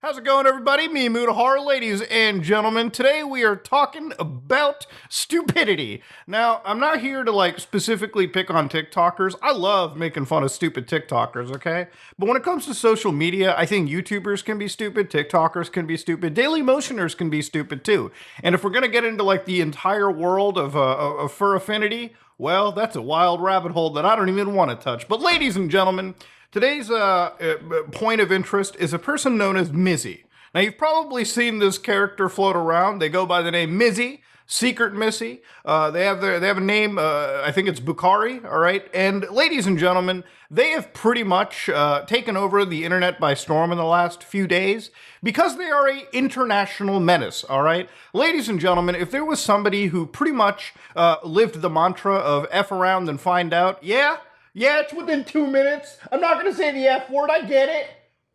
How's it going, everybody? Me, Mutahar, ladies and gentlemen. Today we are talking about stupidity. Now, I'm not here to specifically pick on TikTokers. I love making fun of stupid TikTokers, okay? But when it comes to social media, I think YouTubers can be stupid, TikTokers can be stupid, Daily Motioners can be stupid too. And if we're gonna get into the entire world of fur affinity, well, that's a wild rabbit hole that I don't even want to touch. But ladies and gentlemen, today's point of interest is a person known as Mizzy. Now, you've probably seen this character float around. They go by the name Mizzy, Secret Missy. They have a name, I think it's Bukhari, all right? And ladies and gentlemen, they have pretty much taken over the internet by storm in the last few days because they are an international menace, all right? Ladies and gentlemen, if there was somebody who pretty much lived the mantra of F around and find out, yeah, it's within 2 minutes. I'm not going to say the F word. I get it.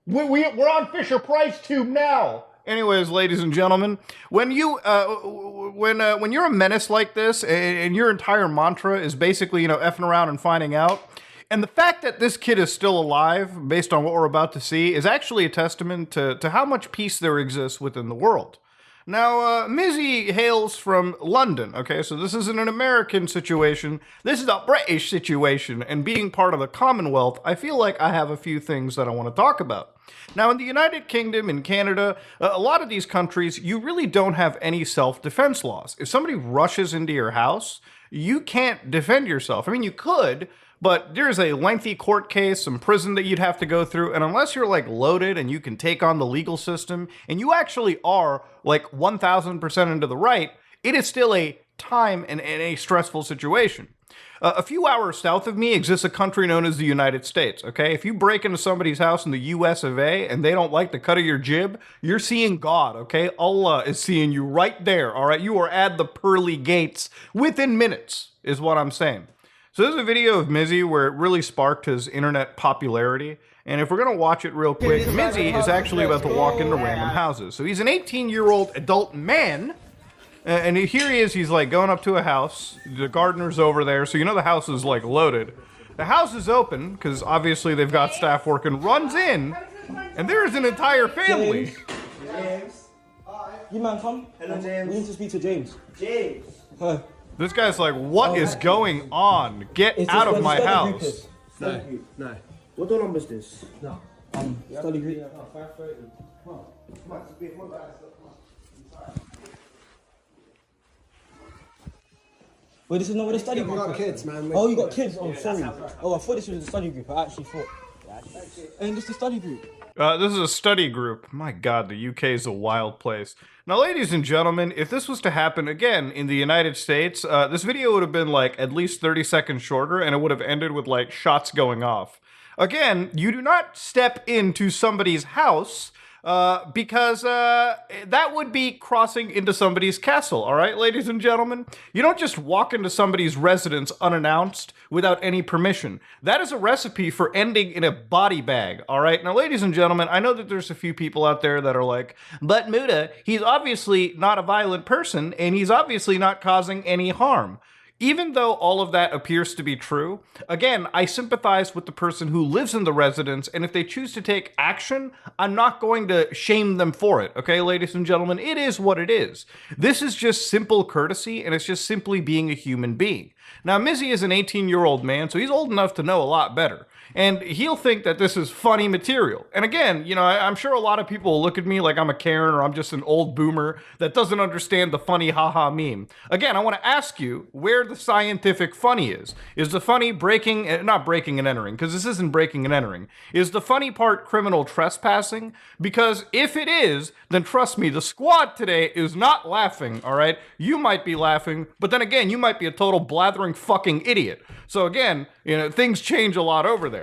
We're on Fisher-Price tube now. Anyways, ladies and gentlemen, when you're a menace like this and your entire mantra is basically, effing around and finding out, and the fact that this kid is still alive, based on what we're about to see, is actually a testament to how much peace there exists within the world. Now, Mizzy hails from London, okay, so this isn't an American situation, this is a British situation, and being part of the Commonwealth, I feel like I have a few things that I want to talk about. Now, in the United Kingdom, in Canada, a lot of these countries, you really don't have any self-defense laws. If somebody rushes into your house, you can't defend yourself. I mean, you could, but there's a lengthy court case, some prison that you'd have to go through, and unless you're loaded and you can take on the legal system, and you actually are 1000% into the right, it is still a time and a stressful situation. A few hours south of me exists a country known as the United States, okay? If you break into somebody's house in the US of A and they don't like the cut of your jib, you're seeing God, okay? Allah is seeing you right there, all right? You are at the pearly gates within minutes, is what I'm saying. So this is a video of Mizzy where it really sparked his internet popularity. And if we're going to watch it real quick, Mizzy is actually about to walk into random houses. So he's an 18-year-old adult man. And here he is, he's going up to a house. The gardener's over there, so the house is loaded. The house is open, because obviously they've got staff working, runs in, and there's an entire family. James. You man, come. Hello, James. We need to speak to James. James. This guy's like, what is going on? Get out of my house. No. What door number is this? No. Study group. No, 530. Come on. Wait, this is not where the study group is. I got kids, man. Oh, you got kids? Oh, sorry. Oh, I thought this was the study group. I actually thought. And this is the study group. This is a study group. My God, the UK is a wild place. Now, ladies and gentlemen, if this was to happen again in the United States, this video would have been at least 30 seconds shorter, and it would have ended with shots going off. Again, you do not step into somebody's house because that would be crossing into somebody's castle, all right, ladies and gentlemen? You don't just walk into somebody's residence unannounced without any permission. That is a recipe for ending in a body bag, all right? Now, ladies and gentlemen, I know that there's a few people out there that are like, but Muta, he's obviously not a violent person, and he's obviously not causing any harm. Even though all of that appears to be true, again, I sympathize with the person who lives in the residence, and if they choose to take action, I'm not going to shame them for it, okay, ladies and gentlemen? It is what it is. This is just simple courtesy, and it's just simply being a human being. Now, Mizzy is an 18-year-old man, so he's old enough to know a lot better. And he'll think that this is funny material. And again, I'm sure a lot of people will look at me like I'm a Karen or I'm just an old boomer that doesn't understand the funny haha meme. Again, I want to ask you where the scientific funny is. Is the funny not breaking and entering, because this isn't breaking and entering. Is the funny part criminal trespassing? Because if it is, then trust me, the squad today is not laughing, all right? You might be laughing, but then again, you might be a total blathering fucking idiot. So again, things change a lot over there.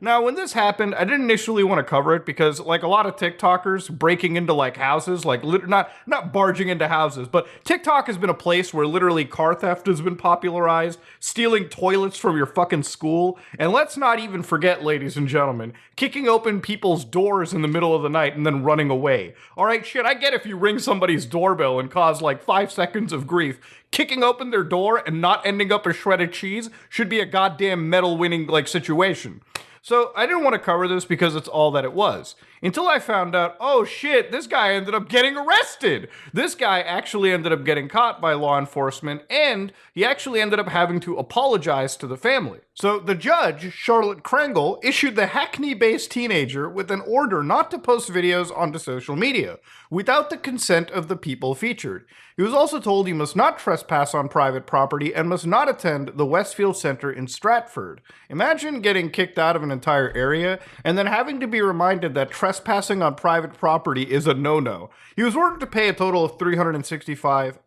Now, when this happened, I didn't initially want to cover it because, like a lot of TikTokers breaking into, like, houses, like, not barging into houses, but TikTok has been a place where literally car theft has been popularized, stealing toilets from your fucking school, and let's not even forget, ladies and gentlemen, kicking open people's doors in the middle of the night and then running away. All right, shit, I get if you ring somebody's doorbell and cause, like, 5 seconds of grief. Kicking open their door and not ending up as shredded cheese should be a goddamn medal-winning, like, situation. So I didn't want to cover this because it's all that it was. Until I found out, oh shit, this guy ended up getting arrested. This guy actually ended up getting caught by law enforcement, and he actually ended up having to apologize to the family. So the judge, Charlotte Krangle, issued the Hackney-based teenager with an order not to post videos onto social media without the consent of the people featured. He was also told he must not trespass on private property and must not attend the Westfield Center in Stratford. Imagine getting kicked out of an entire area and then having to be reminded that trespassing on private property is a no-no. He was ordered to pay a total of £365.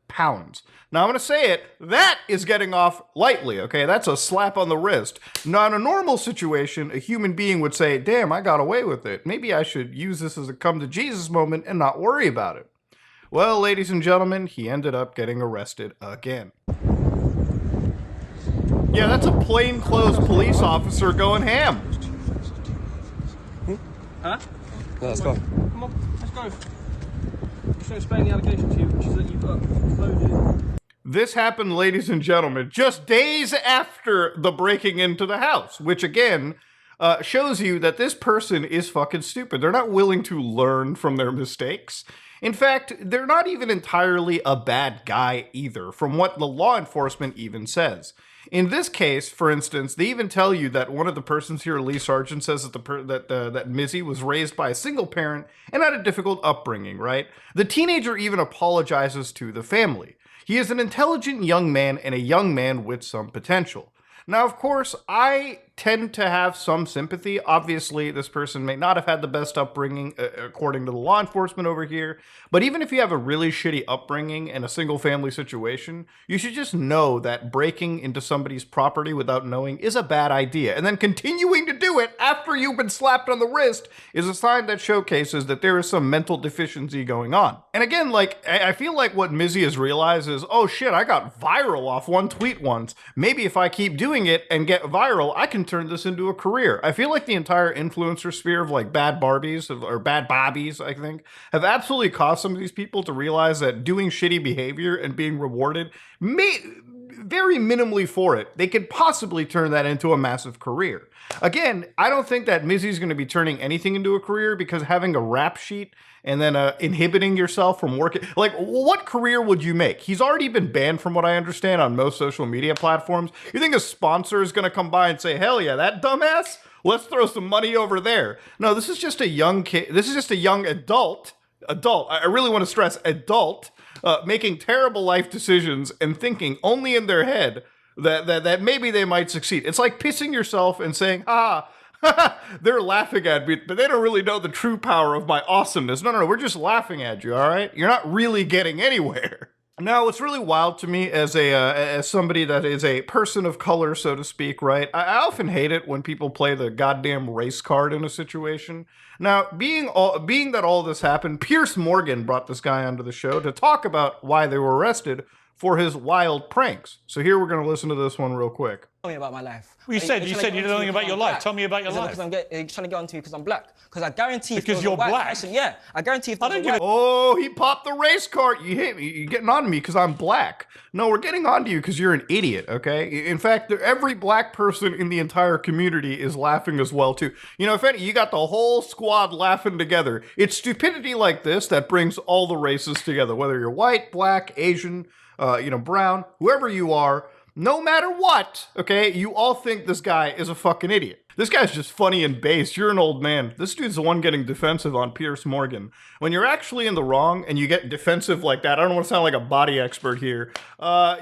Now I'm going to say it, that is getting off lightly, okay? That's a slap on the wrist. Now in a normal situation, a human being would say, damn, I got away with it. Maybe I should use this as a come to Jesus moment and not worry about it. Well, ladies and gentlemen, he ended up getting arrested again. Yeah, that's a plainclothes police officer going ham. Huh? No, let's go. Come on, let's go. I'm just going to explain the allegation to you, which is that you've uploaded. This happened, ladies and gentlemen, just days after the breaking into the house, which again shows you that this person is fucking stupid. They're not willing to learn from their mistakes. In fact, they're not even entirely a bad guy either, from what the law enforcement even says. In this case, for instance, they even tell you that one of the persons here, Lee Sargent, says that that Mizzy was raised by a single parent and had a difficult upbringing, right? The teenager even apologizes to the family. He is an intelligent young man and a young man with some potential. Now, of course, I tend to have some sympathy. Obviously, this person may not have had the best upbringing, according to the law enforcement over here. But even if you have a really shitty upbringing and a single family situation, you should just know that breaking into somebody's property without knowing is a bad idea. And then continuing to do it after you've been slapped on the wrist is a sign that showcases that there is some mental deficiency going on. And again, like, I feel like what Mizzy has realized is, oh shit, I got viral off one tweet once. Maybe if I keep doing it and get viral, I can turn this into a career. I feel like the entire influencer sphere of like bad Barbies, or bad Bobbies, I think, have absolutely caused some of these people to realize that doing shitty behavior and being rewarded very minimally for it, they could possibly turn that into a massive career. Again, I don't think that Mizzy's going to be turning anything into a career, because having a rap sheet and then inhibiting yourself from working, like, what career would you make? He's already been banned, from what I understand, on most social media platforms. You think a sponsor is going to come by and say, hell yeah, that dumbass? Let's throw some money over there. No, this is just a young kid. This is just a young adult. I really want to stress adult, making terrible life decisions and thinking only in their head that maybe they might succeed. It's like pissing yourself and saying, they're laughing at me, but they don't really know the true power of my awesomeness. No, we're just laughing at you, all right? You're not really getting anywhere. Now, what's really wild to me as somebody that is a person of color, so to speak, right? I often hate it when people play the goddamn race card in a situation. Now, being that all this happened, Piers Morgan brought this guy onto the show to talk about why they were arrested for his wild pranks. So here we're going to listen to this one real quick. Tell me about my life. Well, you said you know nothing about your life. Tell me about your life. Because I'm trying to get onto you because I'm black. Because I guarantee if because you're black. Person, yeah, I guarantee if I don't give Oh, he popped the race card. You hate me. You're getting on to me because I'm black. No, we're getting on to you because you're an idiot, okay? In fact, every black person in the entire community is laughing as well, too. You know, if any, you got the whole squad laughing together. It's stupidity like this that brings all the races together, whether you're white, black, Asian, brown, whoever you are. No matter what, okay, you all think this guy is a fucking idiot. This guy's just funny and based. You're an old man. This dude's the one getting defensive on Piers Morgan. When you're actually in the wrong and you get defensive like that, I don't want to sound like a body expert here,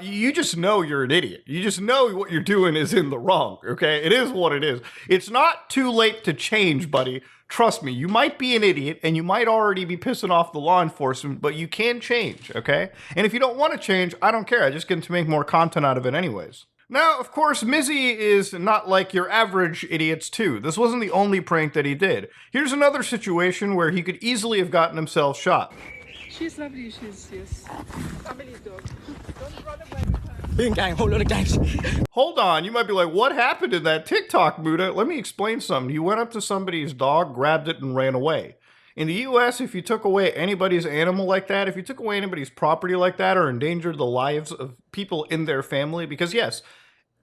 you just know you're an idiot. You just know what you're doing is in the wrong, okay? It is what it is. It's not too late to change, buddy. Trust me, you might be an idiot and you might already be pissing off the law enforcement, but you can change, okay? And if you don't want to change, I don't care. I just get to make more content out of it anyways. Now, of course, Mizzy is not like your average idiots too. This wasn't the only prank that he did. Here's another situation where he could easily have gotten himself shot. She's lovely, yes. Family dog. Don't run away. Boom gang, whole lot of gangs. Hold on, you might be like, what happened in that TikTok, Buddha? Let me explain something. You went up to somebody's dog, grabbed it, and ran away. In the US, if you took away anybody's animal like that, if you took away anybody's property like that, or endangered the lives of people in their family, because yes,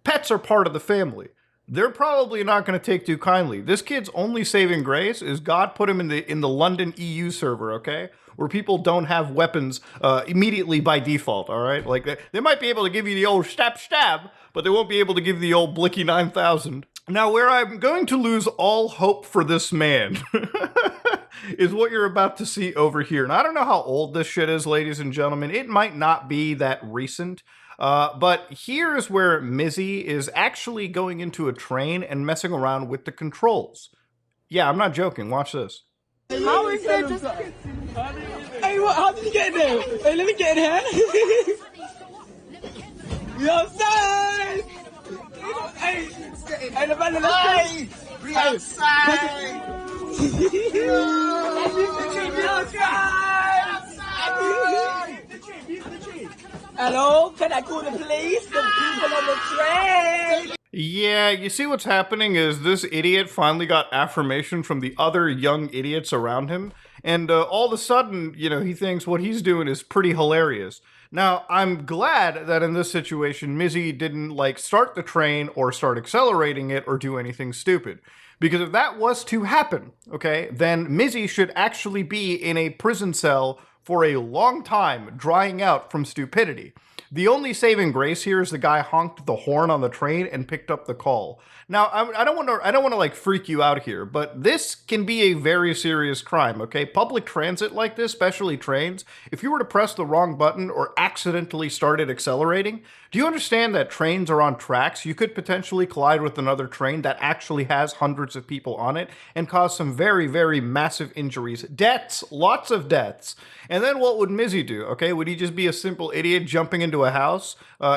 pets are part of the family. they're probably not going to take too kindly. This kid's only saving grace is God put him in the London EU server, okay? Where people don't have weapons immediately by default, all right? Like, they might be able to give you the old stab, but they won't be able to give you the old Blicky 9000. Now, where I'm going to lose all hope for this man is what you're about to see over here. And I don't know how old this shit is, ladies and gentlemen. It might not be that recent. But here's where Mizzy is actually going into a train and messing around with the controls. Yeah, I'm not joking. Watch this. How is that just... Hey, what? How did you get in there? Hey, let me get in here. Yo, outside! Hey, hey, the man, let's go! We outside! Hello, can I call the police? The people on the train! Yeah, you see what's happening is this idiot finally got affirmation from the other young idiots around him, and all of a sudden, you know, he thinks what he's doing is pretty hilarious. Now, I'm glad that in this situation, Mizzy didn't, like, start the train or start accelerating it or do anything stupid. Because if that was to happen, okay, then Mizzy should actually be in a prison cell for a long time, drying out from stupidity. The only saving grace here is the guy honked the horn on the train and picked up the call. Now, I don't want to like freak you out here, but this can be a very serious crime, okay? Public transit like this, especially trains, if you were to press the wrong button or accidentally started accelerating, do you understand that trains are on tracks? You could potentially collide with another train that actually has hundreds of people on it and cause some very, very massive injuries. Deaths, lots of deaths. And then what would Mizzy do, okay? Would he just be a simple idiot jumping into a house,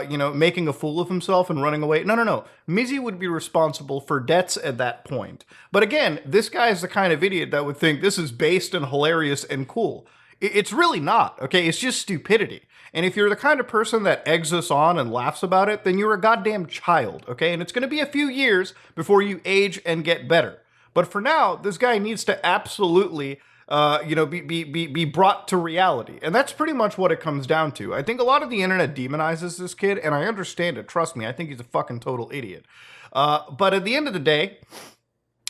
you know, making a fool of himself and running away? No. Mizzy would be responsible for deaths at that point. But again, this guy is the kind of idiot that would think this is based and hilarious and cool. It's really not, okay? It's just stupidity. And if you're the kind of person that eggs us on and laughs about it, then you're a goddamn child, okay? And it's going to be a few years before you age and get better. But for now, this guy needs to absolutely, you know, be brought to reality. And that's pretty much what it comes down to. I think a lot of the internet demonizes this kid, and I understand it. Trust me, I think he's a fucking total idiot. But at the end of the day,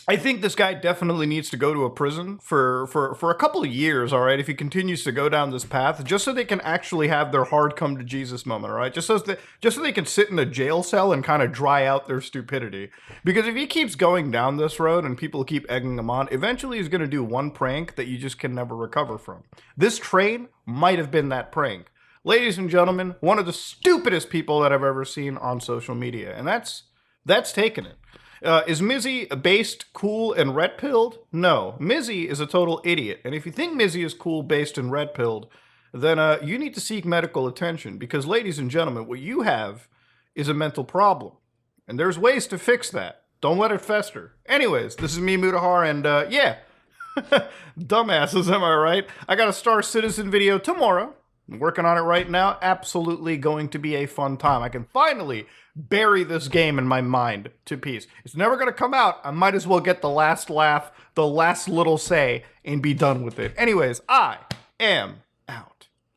I think this guy definitely needs to go to a prison for a couple of years, all right, if he continues to go down this path, just so they can actually have their hard come to Jesus moment, all right? Just so they can sit in a jail cell and kind of dry out their stupidity. Because if he keeps going down this road and people keep egging him on, eventually he's going to do one prank that you just can never recover from. This train might have been that prank. Ladies and gentlemen, one of the stupidest people that I've ever seen on social media, and that's taken it. Is Mizzy based, cool, and red-pilled? No. Mizzy is a total idiot. And if you think Mizzy is cool, based, and red-pilled, then you need to seek medical attention. Because, ladies and gentlemen, what you have is a mental problem. And there's ways to fix that. Don't let it fester. Anyways, this is me, Mutahar, and yeah. Dumbasses, am I right? I got a Star Citizen video tomorrow. I'm working on it right now. Absolutely going to be a fun time. I can finally bury this game in my mind to peace. It's never going to come out. I might as well get the last laugh, the last little say, and be done with it. Anyways, I am out.